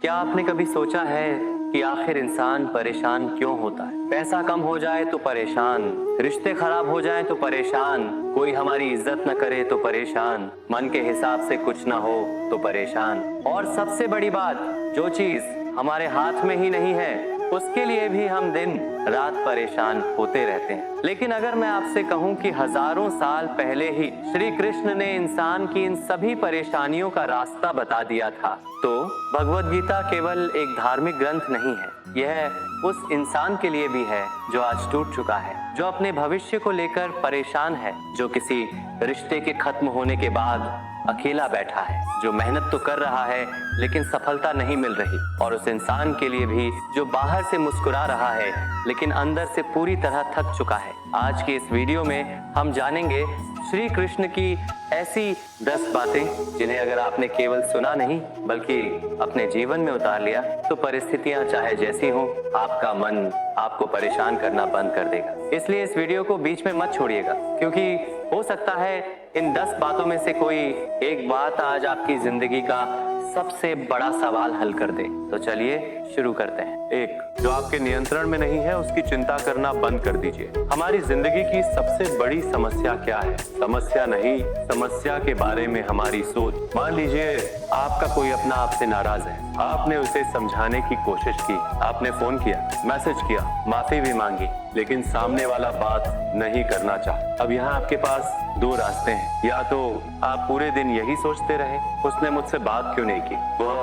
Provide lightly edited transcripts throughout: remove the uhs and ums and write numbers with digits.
क्या आपने कभी सोचा है कि आखिर इंसान परेशान क्यों होता है? पैसा कम हो जाए तो परेशान, रिश्ते खराब हो जाए तो परेशान, कोई हमारी इज्जत न करे तो परेशान, मन के हिसाब से कुछ ना हो तो परेशान, और सबसे बड़ी बात, जो चीज हमारे हाथ में ही नहीं है उसके लिए भी हम दिन रात परेशान होते रहते हैं। लेकिन अगर मैं आपसे कहूं कि हजारों साल पहले ही श्री कृष्ण ने इंसान की इन सभी परेशानियों का रास्ता बता दिया था, तो भगवत गीता केवल एक धार्मिक ग्रंथ नहीं है, यह उस इंसान के लिए भी है जो आज टूट चुका है, जो अपने भविष्य को लेकर परेशान है, जो किसी रिश्ते के खत्म होने के बाद अकेला बैठा है, जो मेहनत तो कर रहा है लेकिन सफलता नहीं मिल रही, और उस इंसान के लिए भी जो बाहर से मुस्कुरा रहा है लेकिन अंदर से पूरी तरह थक चुका है। आज की इस वीडियो में हम जानेंगे श्री कृष्ण की ऐसी 10 बातें जिन्हें अगर आपने केवल सुना नहीं बल्कि अपने जीवन में उतार लिया तो परिस्थितियां चाहे जैसी हो, आपका मन आपको परेशान करना बंद कर देगा। इसलिए इस वीडियो को बीच में मत छोड़िएगा, क्योंकि हो सकता है इन 10 बातों में से कोई एक बात आज आपकी जिंदगी का सबसे बड़ा सवाल हल कर दे। तो चलिए शुरू करते हैं। 1. जो आपके नियंत्रण में नहीं है उसकी चिंता करना बंद कर दीजिए। हमारी जिंदगी की सबसे बड़ी समस्या क्या है? समस्या नहीं, समस्या के बारे में हमारी सोच। मान लीजिए आपका कोई अपना आपसे नाराज है, आपने उसे समझाने की कोशिश की, आपने फोन किया, मैसेज किया, माफी भी मांगी, लेकिन सामने वाला बात नहीं करना चाहा। अब यहाँ आपके पास 2 रास्ते हैं। या तो आप पूरे दिन यही सोचते रहे, उसने मुझसे बात क्यों नहीं की, वह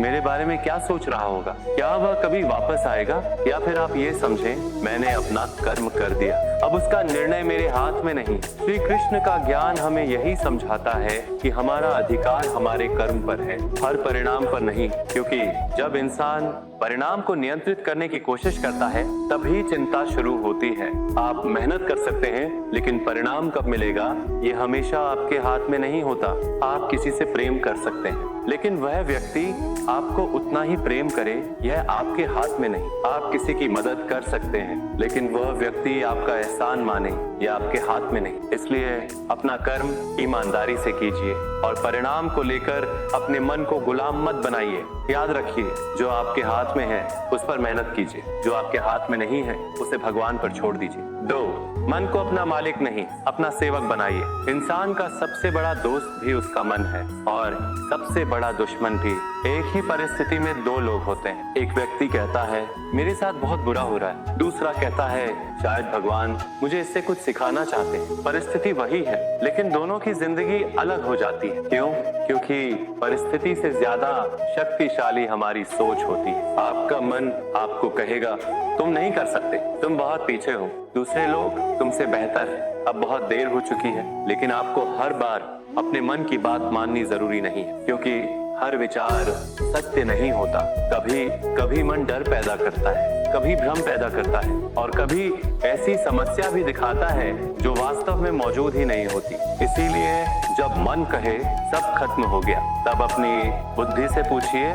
मेरे बारे में क्या सोच रहा होगा, क्या वह कभी वापस आएगा, या फिर आप ये समझें मैंने अपना कर्म कर दिया, अब उसका निर्णय मेरे हाथ में नहीं। श्री कृष्ण का ज्ञान हमें यही समझाता है कि हमारा अधिकार हमारे कर्म पर है, हर परिणाम पर नहीं, क्योंकि जब इंसान परिणाम को नियंत्रित करने की कोशिश करता है तभी चिंता शुरू होती है। आप मेहनत कर सकते हैं लेकिन परिणाम कब मिलेगा ये हमेशा आपके हाथ में नहीं होता। आप किसी से प्रेम कर सकते हैं लेकिन वह व्यक्ति आपको उतना ही प्रेम करे यह आपके हाथ में नहीं। आप किसी की मदद कर सकते हैं लेकिन वह व्यक्ति आपका एहसान माने यह आपके हाथ में नहीं। इसलिए अपना कर्म ईमानदारी से कीजिए और परिणाम को लेकर अपने मन को गुलाम मत बनाइए। याद रखिए जो आपके हाथ में है उस पर मेहनत कीजिए, जो आपके हाथ में नहीं है उसे भगवान पर छोड़ दीजिए। 2. मन को अपना मालिक नहीं अपना सेवक बनाइए। इंसान का सबसे बड़ा दोस्त भी उसका मन है और सबसे बड़ा दुश्मन भी। एक ही परिस्थिति में 2 लोग होते हैं। एक व्यक्ति कहता है मेरे साथ बहुत बुरा हो रहा है, दूसरा कहता है शायद भगवान मुझे इससे कुछ सिखाना चाहते हैं। परिस्थिति वही है लेकिन दोनों की जिंदगी अलग हो जाती है। क्यों? क्योंकि परिस्थिति से ज्यादा शक्तिशाली हमारी सोच होती है। आपका मन आपको कहेगा तुम नहीं कर सकते, तुम बहुत पीछे हो, दूसरे लोग तुमसे बेहतर है, अब बहुत देर हो चुकी है। लेकिन आपको हर बार अपने मन की बात माननी जरूरी नहीं है, क्योंकि हर विचार सत्य नहीं होता। कभी कभी मन डर पैदा करता है, कभी भ्रम पैदा करता है और कभी ऐसी समस्या भी दिखाता है जो वास्तव में मौजूद ही नहीं होती। इसीलिए जब मन कहे सब खत्म हो गया तब अपनी बुद्धि से पूछिए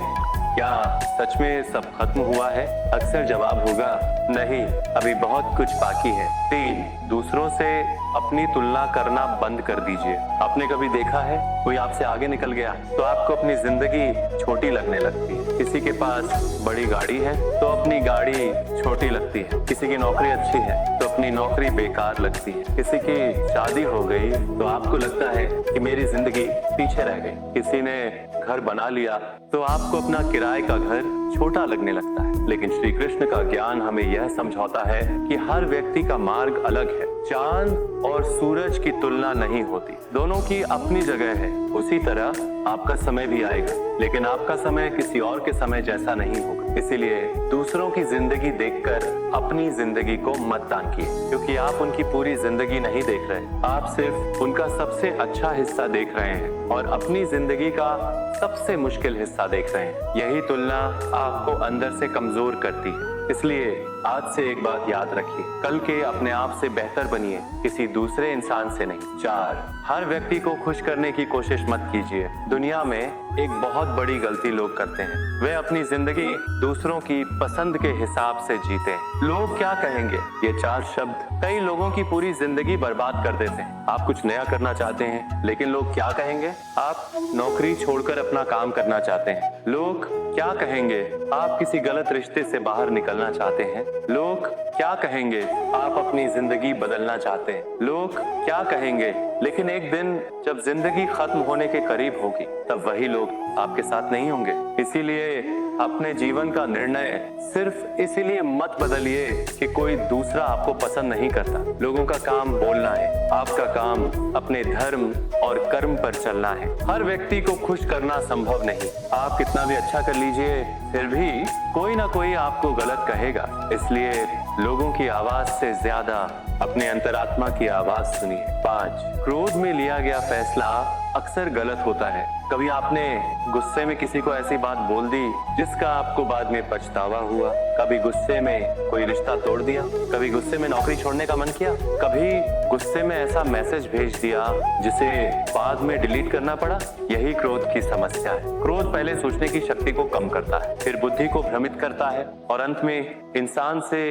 क्या सच में सब खत्म हुआ है? अक्सर जवाब होगा नहीं, अभी बहुत कुछ बाकी है। 3. दूसरों से अपनी तुलना करना बंद कर दीजिए। आपने कभी देखा है कोई आपसे आगे निकल गया तो आपको अपनी जिंदगी छोटी लगने लगती है। किसी के पास बड़ी गाड़ी है तो अपनी गाड़ी छोटी लगती है, किसी की नौकरी अच्छी है तो अपनी नौकरी बेकार लगती है, किसी की शादी हो गई तो आपको लगता है कि मेरी जिंदगी पीछे रह गई, किसी ने घर बना लिया तो आपको अपना किराए का घर छोटा लगने लगता है। लेकिन श्री कृष्ण का ज्ञान हमें यह समझाता है कि हर व्यक्ति का मार्ग अलग है। चांद और सूरज की तुलना नहीं होती, दोनों की अपनी जगह है। उसी तरह आपका समय भी आएगा लेकिन आपका समय किसी और के समय जैसा नहीं होगा। इसीलिए दूसरों की जिंदगी देखकर अपनी जिंदगी को मत टांकिए, क्योंकि आप उनकी पूरी जिंदगी नहीं देख रहे, आप सिर्फ उनका सबसे अच्छा हिस्सा देख रहे हैं और अपनी जिंदगी का सबसे मुश्किल हिस्सा देख रहे हैं। यही तुलना आपको अंदर से कमजोर करती है। इसलिए आज से एक बात याद रखिए, कल के अपने आप से बेहतर बनिए, किसी दूसरे इंसान से नहीं। 4. हर व्यक्ति को खुश करने की कोशिश मत कीजिए। दुनिया में एक बहुत बड़ी गलती लोग करते हैं, वे अपनी जिंदगी दूसरों की पसंद के हिसाब से जीते हैं। लोग क्या कहेंगे, ये 4 शब्द कई लोगों की पूरी जिंदगी बर्बाद कर देते हैं। आप कुछ नया करना चाहते हैं लेकिन लोग क्या कहेंगे? आप नौकरी छोड़कर अपना काम करना चाहते हैं, लोग क्या कहेंगे आप किसी गलत रिश्ते से बाहर निकलना चाहते हैं? लोग क्या कहेंगे आप अपनी जिंदगी बदलना चाहते हैं? लोग क्या कहेंगे? लेकिन एक दिन जब जिंदगी खत्म होने के करीब होगी तब वही लोग आपके साथ नहीं होंगे। इसीलिए अपने जीवन का निर्णय सिर्फ इसीलिए मत बदलिए कि कोई दूसरा आपको पसंद नहीं करता। लोगों का काम बोलना है, आपका काम अपने धर्म और कर्म पर चलना है। हर व्यक्ति को खुश करना संभव नहीं। आप कितना भी अच्छा कर लीजिए, फिर भी कोई ना कोई आपको गलत कहेगा। इसलिए लोगों की आवाज से ज्यादा अपने अंतरात्मा की आवाज सुनिए। 5, क्रोध में लिया गया फैसला अक्सर गलत होता है। कभी आपने गुस्से में किसी को ऐसी बात बोल दी जिसका आपको बाद में पछतावा हुआ। कभी गुस्से में कोई रिश्ता तोड़ दिया, कभी गुस्से में नौकरी छोड़ने का मन किया, कभी गुस्से में ऐसा मैसेज भेज दिया जिसे बाद में डिलीट करना पड़ा। यही क्रोध की समस्या है। क्रोध पहले सोचने की शक्ति को कम करता है, फिर बुद्धि को भ्रमित करता है और अंत में इंसान से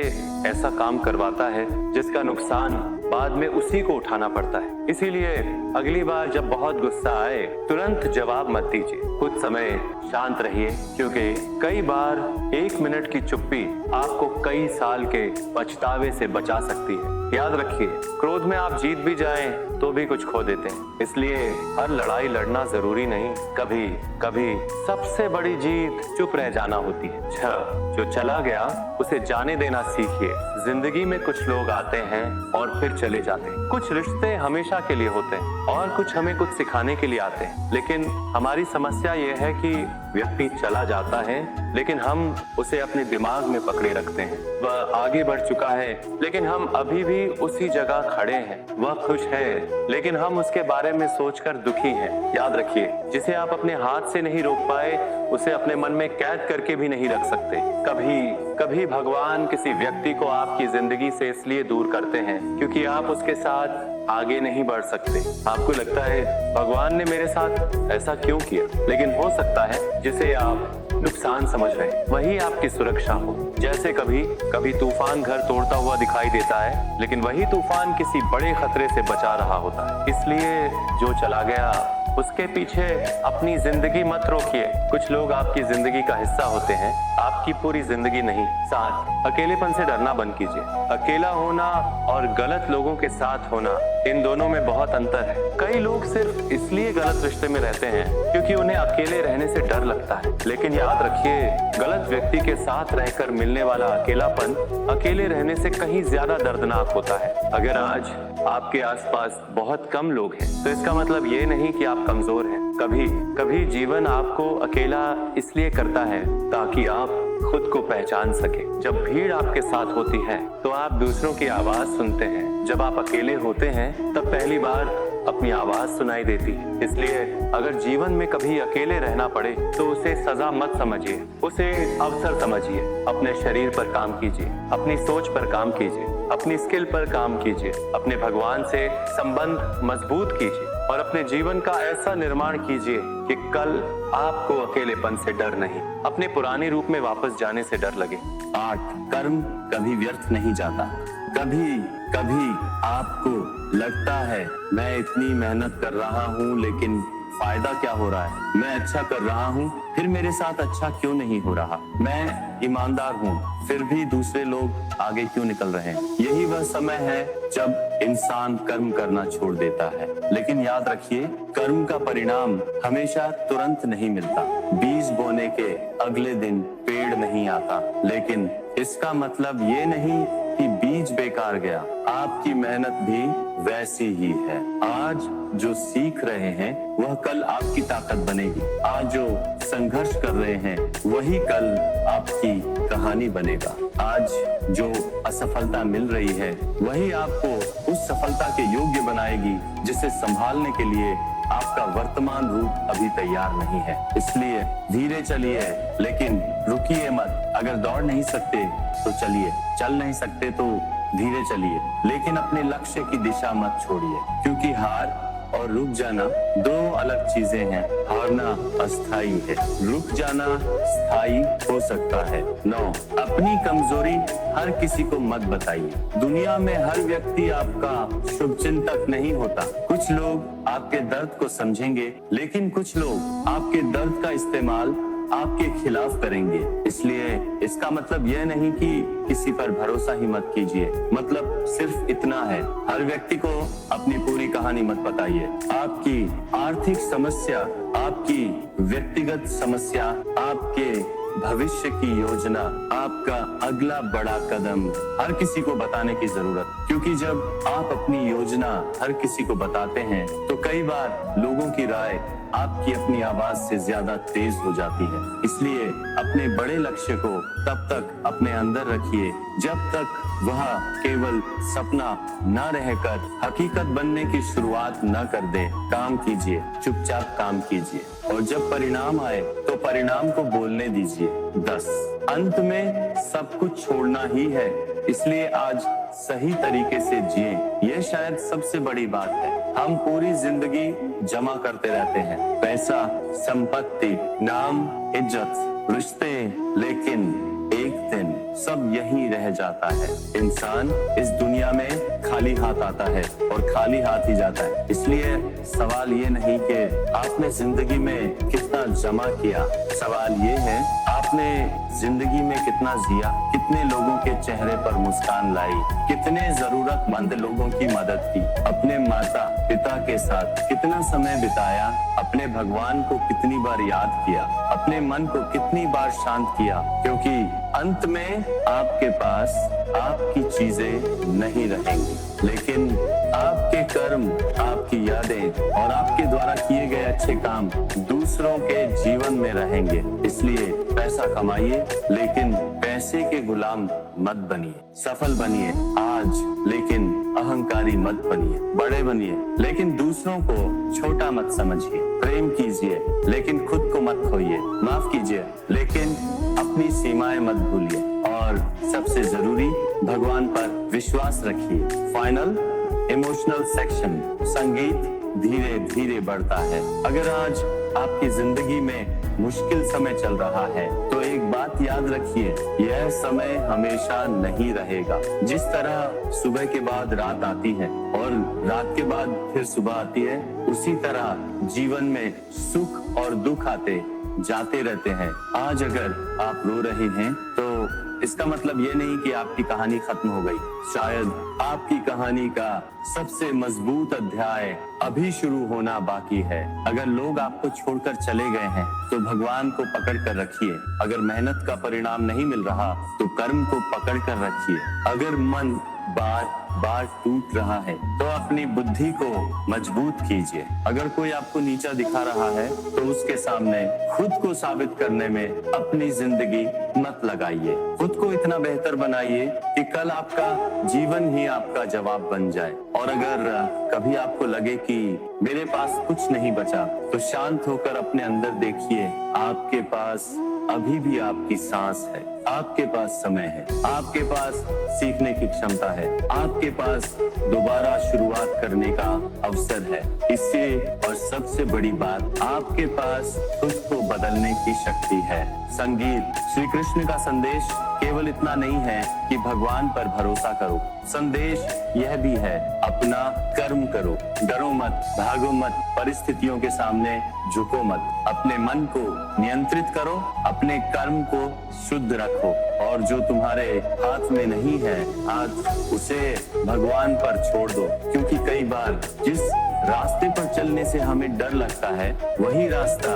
ऐसा काम करवाता है जिसका नुकसान बाद में उसी को उठाना पड़ता है। इसीलिए अगली बार जब बहुत गुस्सा आए तुरंत जवाब मत दीजिए, कुछ समय शांत रहिए, क्योंकि कई बार 1 मिनट की चुप्पी आपको कई साल के पछतावे से बचा सकती है। याद रखिए, क्रोध में आप जीत भी जाएं तो भी कुछ खो देते हैं। इसलिए हर लड़ाई लड़ना जरूरी नहीं, कभी कभी सबसे बड़ी जीत चुप रह जाना होती है। 6, जो चला गया उसे जाने देना सीखिए। जिंदगी में कुछ लोग आते हैं और फिर चले जाते हैं। कुछ रिश्ते हमेशा के लिए होते हैं और कुछ हमें कुछ सिखाने के लिए आते हैं। लेकिन हमारी समस्या ये है कि व्यक्ति चला जाता है लेकिन हम उसे अपने दिमाग में पकड़े रखते हैं। वह आगे बढ़ चुका है लेकिन हम अभी भी उसी जगह खड़े हैं। वह खुश है लेकिन हम उसके बारे में सोचकर दुखी हैं। याद रखिए, जिसे आप अपने हाथ से नहीं रोक पाए उसे अपने मन में कैद करके भी नहीं रख सकते। कभी कभी भगवान किसी व्यक्ति को आपकी जिंदगी से इसलिए दूर करते हैं क्योंकि आप उसके साथ आगे नहीं बढ़ सकते। आपको लगता है भगवान ने मेरे साथ ऐसा क्यों किया, लेकिन हो सकता है जिसे आप नुकसान समझ रहे हैं वही आपकी सुरक्षा हो। जैसे कभी कभी तूफान घर तोड़ता हुआ दिखाई देता है लेकिन वही तूफान किसी बड़े खतरे से बचा रहा होता है। इसलिए जो चला गया उसके पीछे अपनी जिंदगी मत रोकिए। कुछ लोग आपकी जिंदगी का हिस्सा होते हैं, आपकी पूरी जिंदगी नहीं। 7, अकेलेपन से डरना बंद कीजिए। अकेला होना और गलत लोगों के साथ होना, इन दोनों में बहुत अंतर है। कई लोग सिर्फ इसलिए गलत रिश्ते में रहते हैं क्योंकि उन्हें अकेले रहने से डर लगता है। लेकिन याद रखिए, गलत व्यक्ति के साथ रहकर मिलने वाला अकेलापन अकेले रहने से कहीं ज्यादा दर्दनाक होता है। अगर आज आपके आसपास बहुत कम लोग हैं तो इसका मतलब ये नहीं कि आप कमजोर हैं। कभी कभी जीवन आपको अकेला इसलिए करता है ताकि आप खुद को पहचान सके। जब भीड़ आपके साथ होती है तो आप दूसरों की आवाज सुनते हैं। जब आप अकेले होते हैं तब पहली बार अपनी आवाज सुनाई देती है। इसलिए अगर जीवन में कभी अकेले रहना पड़े तो उसे सजा मत समझिए, उसे अवसर समझिए। अपने शरीर पर काम कीजिए, अपनी सोच पर काम कीजिए, अपनी स्किल पर काम कीजिए, अपने भगवान से संबंध मजबूत कीजिए और अपने जीवन का ऐसा निर्माण कीजिए कि कल आपको अकेलेपन से डर नहीं, अपने पुराने रूप में वापस जाने से डर लगे। 8, कर्म कभी व्यर्थ नहीं जाता। कभी कभी आपको लगता है मैं इतनी मेहनत कर रहा हूँ लेकिन फायदा क्या हो रहा है, मैं अच्छा कर रहा हूँ फिर मेरे साथ अच्छा क्यों नहीं हो रहा, मैं ईमानदार हूँ फिर भी दूसरे लोग आगे क्यों निकल रहे हैं। यही वह समय है जब इंसान कर्म करना छोड़ देता है। लेकिन याद रखिए, कर्म का परिणाम हमेशा तुरंत नहीं मिलता। बीज बोने के अगले दिन पेड़ नहीं आता, लेकिन इसका मतलब ये नहीं कि बीज बेकार गया। आपकी मेहनत भी वैसी ही है। आज जो सीख रहे हैं वह कल आपकी ताकत बनेगी। आज जो संघर्ष कर रहे हैं वही कल आपकी कहानी बनेगा। आज जो असफलता मिल रही है वही आपको उस सफलता के योग्य बनाएगी जिसे संभालने के लिए आपका वर्तमान रूप अभी तैयार नहीं है। इसलिए धीरे चलिए लेकिन रुकिए मत। अगर दौड़ नहीं सकते तो चलिए, चल नहीं सकते तो धीरे चलिए, लेकिन अपने लक्ष्य की दिशा मत छोड़िए, क्योंकि हार और रुक जाना दो अलग चीजें हैं। हारना अस्थायी है, रुक जाना स्थायी हो सकता है। 9, अपनी कमजोरी हर किसी को मत बताइए। दुनिया में हर व्यक्ति आपका शुभचिंतक नहीं होता। कुछ लोग आपके दर्द को समझेंगे लेकिन कुछ लोग आपके दर्द का इस्तेमाल आपके खिलाफ करेंगे। इसलिए इसका मतलब यह नहीं कि किसी पर भरोसा ही मत कीजिए। मतलब सिर्फ इतना है, हर व्यक्ति को अपनी पूरी कहानी मत बताइए। आपकी आर्थिक समस्या, आपकी व्यक्तिगत समस्या, आपके भविष्य की योजना, आपका अगला बड़ा कदम हर किसी को बताने की जरूरत, क्योंकि जब आप अपनी योजना हर किसी को बताते हैं तो कई बार लोगों की राय आपकी अपनी आवाज से ज्यादा तेज हो जाती है। इसलिए अपने बड़े लक्ष्य को तब तक अपने अंदर रखिए जब तक वह केवल सपना न रहकर हकीकत बनने की शुरुआत न कर दे। काम कीजिए, चुपचाप काम कीजिए, और जब परिणाम आए तो परिणाम को बोलने दीजिए। 10 अंत में सब कुछ छोड़ना ही है, इसलिए आज सही तरीके से जिए। यह शायद सबसे बड़ी बात है। हम पूरी जिंदगी जमा करते रहते हैं, पैसा, संपत्ति, नाम, इज्जत, रिश्ते, लेकिन एक दिन सब यही रह जाता है। इंसान इस दुनिया में खाली हाथ आता है और खाली हाथ ही जाता है। इसलिए सवाल ये नहीं कि आपने जिंदगी में कितना जमा किया, सवाल ये है आपने जिंदगी में कितना जिया, कितने लोगों के चेहरे पर मुस्कान लाई, कितने जरूरतमंद लोगों की मदद की, अपने माता पिता के साथ कितना समय बिताया, अपने भगवान को कितनी बार याद किया, अपने मन को कितनी बार शांत किया, क्योंकि अंत में आपके पास आपकी चीजें नहीं रहेंगी, लेकिन आपके कर्म, आपकी यादें और आपके द्वारा किए गए अच्छे काम दूसरों के जीवन में रहेंगे। इसलिए पैसा कमाइए, लेकिन पैसे के गुलाम मत बनिए। सफल बनिए आज, लेकिन अहंकारी मत बनिए। बड़े बनिए, लेकिन दूसरों को छोटा मत समझिए। प्रेम कीजिए, लेकिन खुद को मत खोइए। माफ कीजिए, लेकिन अपनी सीमाएं मत भूलिए। और सबसे जरूरी, भगवान पर विश्वास रखिए। फाइनल इमोशनल सेक्शन, संगीत धीरे धीरे बढ़ता है। अगर आज आपकी जिंदगी में मुश्किल समय चल रहा है तो एक बात याद रखिए, यह समय हमेशा नहीं रहेगा। जिस तरह सुबह के बाद रात आती है और रात के बाद फिर सुबह आती है, उसी तरह जीवन में सुख और दुख आते जाते रहते हैं। आज अगर आप रो रहे हैं तो इसका मतलब ये नहीं कि आपकी कहानी खत्म हो गई। शायद आपकी कहानी का सबसे मजबूत अध्याय अभी शुरू होना बाकी है। अगर लोग आपको छोड़कर चले गए हैं तो भगवान को पकड़ कर रखिए। अगर मेहनत का परिणाम नहीं मिल रहा तो कर्म को पकड़ कर रखिए। अगर मन बार बार टूट रहा है तो अपनी बुद्धि को मजबूत कीजिए। अगर कोई आपको नीचा दिखा रहा है तो उसके सामने खुद को साबित करने में अपनी जिंदगी मत लगाइए। खुद को इतना बेहतर बनाइए कि कल आपका जीवन ही आपका जवाब बन जाए। और अगर कभी आपको लगे कि मेरे पास कुछ नहीं बचा, तो शांत होकर अपने अंदर देखिए, आपके पास अभी भी आपकी सांस है, आपके पास समय है, आपके पास सीखने की क्षमता है, आपके पास दोबारा शुरुआत करने का अवसर है। इससे और सबसे बड़ी बात, आपके पास खुद को बदलने की शक्ति है। संगीत, श्री कृष्ण का संदेश केवल इतना नहीं है कि भगवान पर भरोसा करो। संदेश यह भी है, अपना कर्म करो, डरो मत, भागो मत, परिस्थितियों के सामने झुको मत। अपने मन को नियंत्रित करो, अपने कर्म को शुद्ध रखो, और जो तुम्हारे हाथ में नहीं है आज उसे भगवान पर छोड़ दो। क्योंकि कई बार जिस रास्ते पर चलने से हमें डर लगता है, वही रास्ता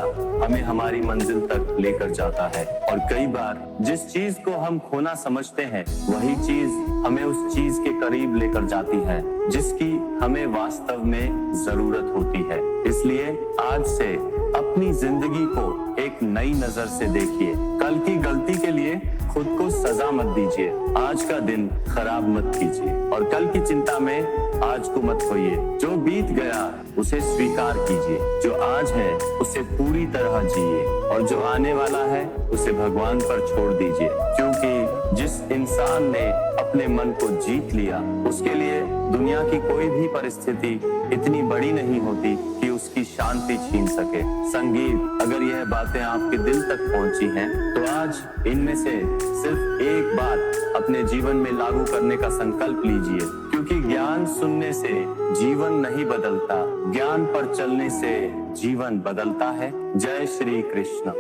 हमें हमारी मंजिल तक लेकर जाता है। और कई बार जिस चीज को हम खोना समझते हैं, वही चीज हमें उस चीज के करीब लेकर जाती है जिसकी हमें वास्तव में जरूरत होती है। इसलिए आज से अपनी जिंदगी को एक नई नजर से देखिए। कल की गलती के लिए खुद को सजा मत दीजिए। आज का दिन खराब मत कीजिए और कल की चिंता में आज को मत खोइए। जो बीत गया उसे स्वीकार कीजिए, जो आज है उसे पूरी तरह जिए, और जो आने वाला है उसे भगवान पर छोड़ दीजिए। क्योंकि जिस इंसान ने अपने मन को जीत लिया, उसके लिए दुनिया की कोई भी परिस्थिति इतनी बड़ी नहीं होती कि उसकी शांति छीन सके। संगीत, अगर यह बातें आपके दिल तक पहुंची हैं, तो आज इनमें से सिर्फ एक बात अपने जीवन में लागू करने का संकल्प लीजिए। क्योंकि ज्ञान सुनने से जीवन नहीं बदलता, ज्ञान पर चलने से जीवन बदलता है। जय श्री कृष्ण।